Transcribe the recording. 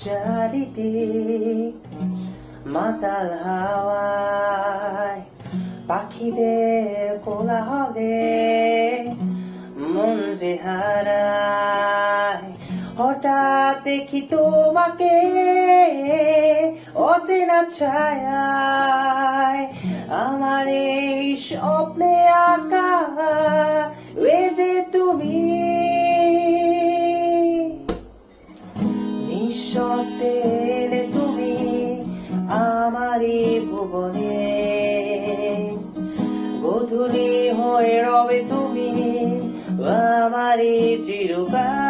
চারিদিক মাতাল হাওয়ায় পাখিদের কোলাহলে মন যে হারায়। হঠাৎ দেখি তোমাকে অচেনা ছায়ায়, আমার এই স্বপ্নে আঁকা এ যে তুমি। নিঃশব্দে এলে তুমি আমারই ভুবনে, গোধূলি হয়ে রবে তুমি আমারই চিরকাল।